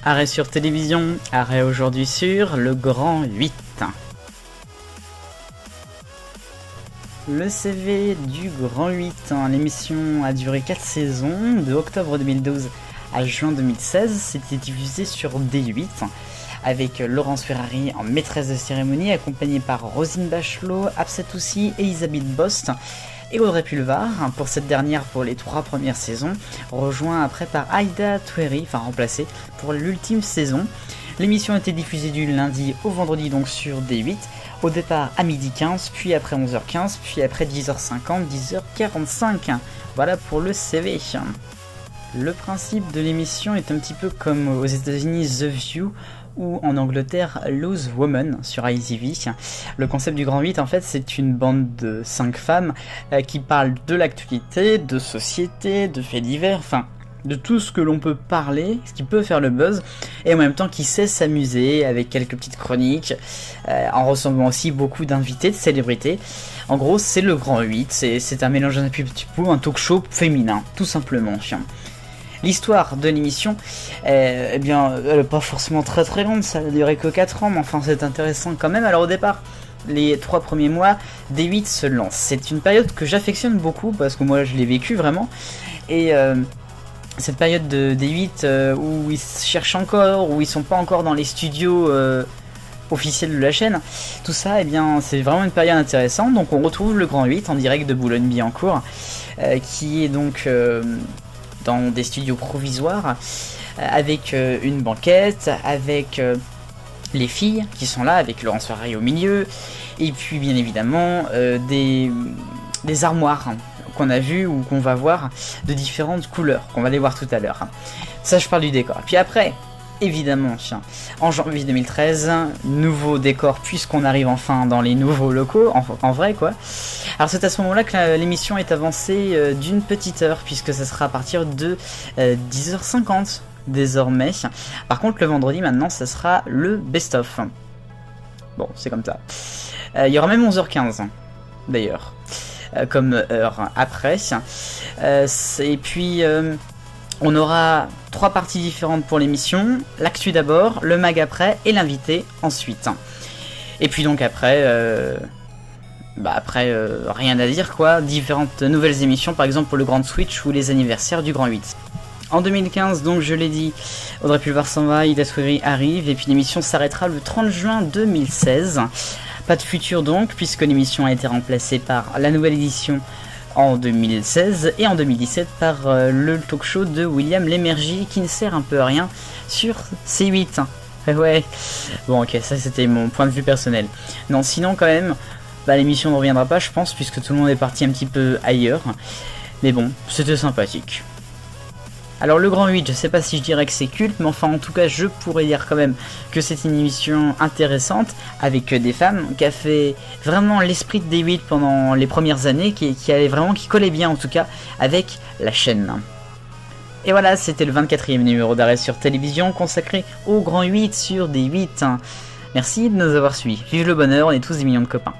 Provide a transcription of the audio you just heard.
Arrêt sur télévision, arrêt aujourd'hui sur le Grand 8. Le CV du Grand 8, l'émission a duré 4 saisons, de octobre 2012 à juin 2016, c'était diffusé sur D8, avec Laurence Ferrari en maîtresse de cérémonie, accompagnée par Roselyne Bachelot, Absat Toussi, Elisabeth Bost et Audrey Pulvar, pour cette dernière pour les 3 premières saisons, rejoint après par Aïda Toueri, remplacée pour l'ultime saison. L'émission était diffusée du lundi au vendredi donc sur D8, au départ à 12h15, puis après 11h15, puis après 10h50, 10h45. Voilà pour le CV. Le principe de l'émission est un petit peu comme aux États-Unis The View ou en Angleterre Loose Woman sur ITV. Le concept du Grand 8 en fait c'est une bande de 5 femmes qui parlent de l'actualité, de société, de faits divers, de tout ce que l'on peut parler, ce qui peut faire le buzz, et en même temps qui sait s'amuser avec quelques petites chroniques, en recevant aussi beaucoup d'invités, de célébrités. En gros c'est le Grand 8, c'est un mélange d'un petit peu, un talk show féminin, tout simplement. L'histoire de l'émission, elle est pas forcément très longue, ça a duré que 4 ans, mais enfin c'est intéressant quand même. Alors au départ, les 3 premiers mois, D8 se lance. C'est une période que j'affectionne beaucoup, parce que moi je l'ai vécu vraiment, et cette période de D8 où ils se cherchent encore, où ils sont pas encore dans les studios officiels de la chaîne, tout ça, c'est vraiment une période intéressante. Donc on retrouve le Grand 8 en direct de Boulogne-Billancourt, qui est donc dans des studios provisoires, avec une banquette, avec les filles qui sont là, avec Laurence Ferrari au milieu, et puis bien évidemment des armoires qu'on a vues ou qu'on va voir de différentes couleurs, qu'on va aller voir tout à l'heure. Ça, je parle du décor. Puis après, évidemment, en janvier 2013, nouveau décor, puisqu'on arrive enfin dans les nouveaux locaux, en vrai quoi. Alors c'est à ce moment-là que l'émission est avancée d'une petite heure, puisque ça sera à partir de 10h50 désormais. Par contre, le vendredi maintenant, ça sera le best-of. Bon, c'est comme ça. Il y aura même 11h15 d'ailleurs, comme heure après. Et puis on aura 3 parties différentes pour l'émission, l'actu d'abord, le mag après et l'invité ensuite. Et puis donc après, rien à dire quoi, différentes nouvelles émissions, par exemple pour le Grand Switch ou les anniversaires du Grand 8. En 2015, donc je l'ai dit, Audrey Pulvar s'en va, Aïda Toueri arrive, et puis l'émission s'arrêtera le 30 juin 2016. Pas de futur donc, puisque l'émission a été remplacée par la nouvelle édition en 2016 et en 2017 par le talk show de William Lémergie, qui ne sert un peu à rien sur C8. Ouais, bon ok, ça c'était mon point de vue personnel. Non, sinon quand même, l'émission ne reviendra pas je pense, puisque tout le monde est parti un petit peu ailleurs. Mais bon, c'était sympathique. Alors le Grand 8, je sais pas si je dirais que c'est culte, mais enfin en tout cas je pourrais dire quand même que c'est une émission intéressante avec des femmes, qui a fait vraiment l'esprit de D8 pendant les premières années, qui collait bien en tout cas avec la chaîne. Et voilà, c'était le 24e numéro d'Arrêt sur télévision consacré au Grand 8 sur D8. Merci de nous avoir suivis. Vive le bonheur, on est tous des millions de copains.